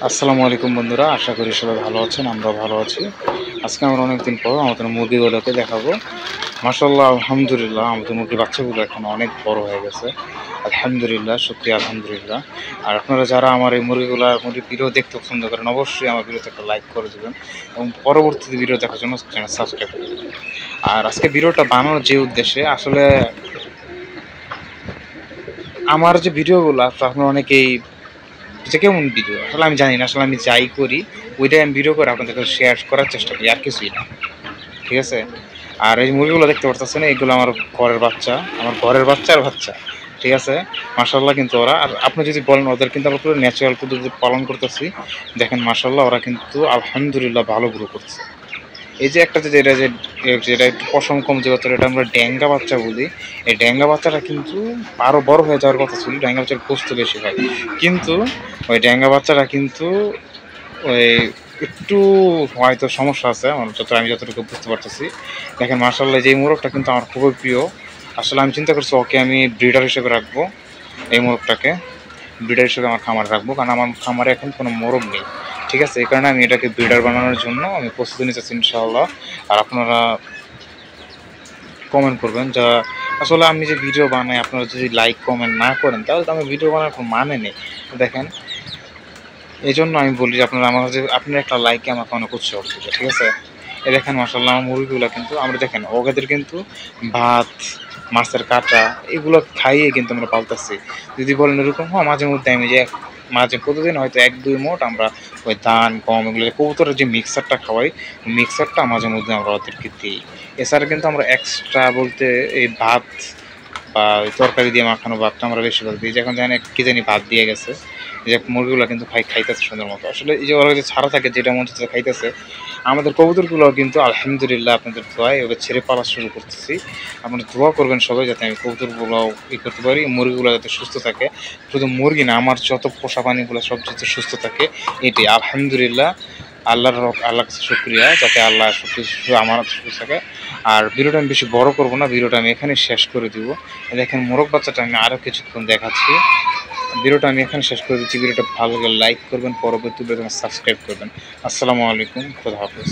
আসসালামু আলাইকুম বন্ধুরা, আশা করি সবাই ভালো আছেন। আমরাও ভালো আছি। আজকে আমরা অনেকদিন পর আমাদের মুরগিগুলোকে দেখাবো। মাশাআল্লাহ, আলহামদুলিল্লাহ, আমাদের মুরগির বাচ্চাগুলো এখন অনেক বড় হয়ে গেছে। আলহামদুলিল্লাহ, শুকরিয়া আলহামদুলিল্লাহ। আর আপনারা যারা আমার এই মুরগির ভিডিও দেখতে পছন্দ করেন, অবশ্যই আমার ভিডিওতে একটা লাইক করে দেবেন এবং পরবর্তীতে ভিডিও দেখার জন্য চ্যানেল সাবস্ক্রাইব করে দেবেন। আর আজকে ভিডিওটা বানানোর যে উদ্দেশ্যে, আসলে আমার যে ভিডিওগুলো আপনারা অনেকেই যে কেমন ভিডিও আসলে আমি জানি না। আসলে আমি যাই করি ওইটাই আমি ভিডিও করে আপনাদেরকে শেয়ার করার চেষ্টা করি, আর কিছুই না। ঠিক আছে? আর এই মুরগিগুলো দেখতে পারতেছেন, এগুলো আমার ঘরের বাচ্চা, আমার ঘরের বাচ্চার বাচ্চা। ঠিক আছে? মাশাআল্লাহ, কিন্তু ওরা, আর আপনি যদি বলেন ওদের কিন্তু আমরা পুরো ন্যাচারাল পদ্ধতিতে পালন করতেছি। দেখেন মাশাআল্লাহ, ওরা কিন্তু আলহামদুলিল্লাহ ভালো গ্রো করছে। এই যে একটা যেটা একটু পশম কম যে বাচ্চাটা, এটা আমরা ড্যাঙ্গা বাচ্চা বলি। এই ড্যাঙ্গা বাচ্চাটা কিন্তু আরও বড় হয়ে যাওয়ার কথা ছিল। ড্যাঙ্গা বাচ্চার গোস্ত বেশি হয়, কিন্তু ওই ড্যাঙ্গা বাচ্চাটা কিন্তু ওই একটু হয়তো সমস্যা আছে, আমি যতটুকু বুঝতে পারতেছি। দেখেন মার্শাল্লাহ, যে মোরগটা কিন্তু আমার খুবই প্রিয়। আসলে আমি চিন্তা করছি ওকে আমি ব্রিডার হিসেবে রাখবো। এই মোরগটাকে ব্রিডার হিসেবে আমার খামারে রাখবো, কারণ আমার খামারে এখন কোনো মোরগ নেই। ঠিক আছে? এই কারণে আমি এটাকে ব্রিডার বানানোর জন্য আমি প্রস্তুতি নিতেছি ইনশাআল্লাহ। আর আপনারা কমেন্ট করবেন, যা আসলে আমি যে ভিডিও বানাই আপনারা যদি লাইক কমেন্ট না করেন তাহলে তো আমি ভিডিও বানানোর কোনো মানে নেই। দেখেন, এই জন্য আমি বলি যে আপনার একটা লাইকে আমাকে অনেক উৎসাহ দিবে। ঠিক আছে? এই দেখেন মাশাআল্লাহ, আমার মুরগিগুলো কিন্তু আমরা দেখেন ওদের কিন্তু ভাত, মাছের কাঁটা এগুলো খাইয়ে কিন্তু আমরা পালতেছি। যদি বলেন এরকম মাঝে মধ্যে আমি যে মাঝে প্রতিদিন হয়তো ১-২ মোট আমরা ওই ধান, গম এগুলো কবুতরের যে মিক্সারটা খাওয়াই, মিক্সারটা মাঝে মধ্যে আমরা ওদেরকে দিই। এছাড়া কিন্তু আমরা এক্সট্রা বলতে এই ভাত বা ওই তরকারি দিয়ে মাখানো ভাতটা আমরা বেশিরভাগ দিই। যখন জানি কি জানি ভাত দিয়ে গেছে, যে মুরগিগুলো কিন্তু খাইতেছে সুন্দর মতো। আসলে এই যে ওরা যে ছাড়া থাকে, যেটা মন চাচ্ছে খাইতেছে। আমাদের কবুতরগুলো কিন্তু আলহামদুলিল্লাহ আপনাদের দোয়ায় ওদের ছেড়ে পালা শুরু করতেছি। আপনারা দোয়া করবেন সবাই যাতে আমি কবুতরগুলো করতে পারি, মুরগিগুলো যাতে সুস্থ থাকে। শুধু মুরগি না, আমার যত পোষা প্রাণীগুলো সব যাতে সুস্থ থাকে, এটাই আলহামদুলিল্লাহ। আল্লাহর কাছে শুকরিয়া, যাতে আল্লাহ সবকিছু আমার সুস্থ থাকে। আর ভিডিওটা আমি বেশি বড় করব না, ভিডিওটা আমি এখানে শেষ করে দিব। দেখেন মোরগ বাচ্চাটা আমি আরও কিছুক্ষণ দেখাচ্ছি। ভিডিওটা আমি এখানে শেষ করে দিচ্ছি। ভিডিওটা ভালো লাগলে লাইক করবেন, পরবর্তী ভিডিওতে সাবস্ক্রাইব করবেন। আসসালামু আলাইকুম, খোদা হাফেজ।